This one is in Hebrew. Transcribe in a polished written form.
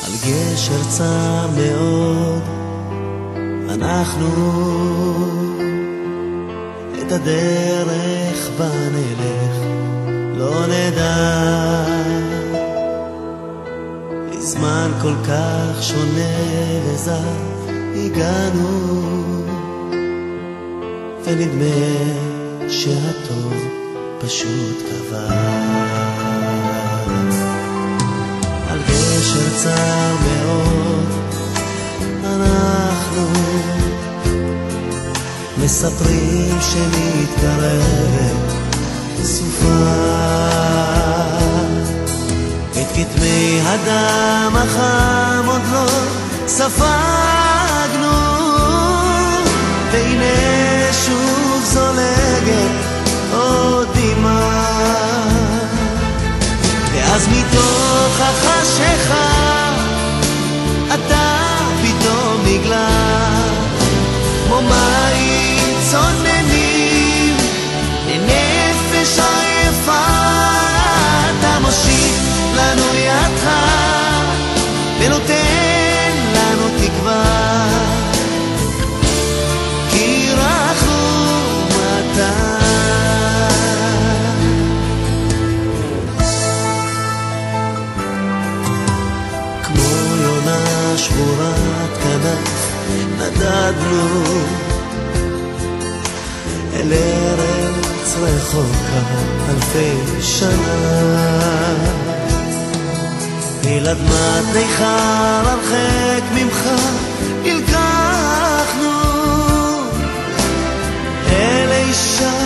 על גשר צר מאוד אנחנו את הדרך בה נלך לא נדע, בזמן כל כך שונה וזר הגענו, ונדמה שהטוב פשוט קבע. על גשר צר מאוד אנחנו מספרים שמתקרבת סופה, את כתמי הדם החם עוד לא ספגנו, והנה שוב זולגת עוד דמעה, ואז מתוך החשיכה אתה פתאום נגלה כמו מים צוננים לנפש עייפה, אתה מושיט לנו ידך ונותן לנו תקווה, כי רחום אתה. כמו יונה שבורת כנף נדדנו אל ארץ רחוקה אלפי שנה, אל אדמת ניכר הרחק ממך נלקחנו, אל אישה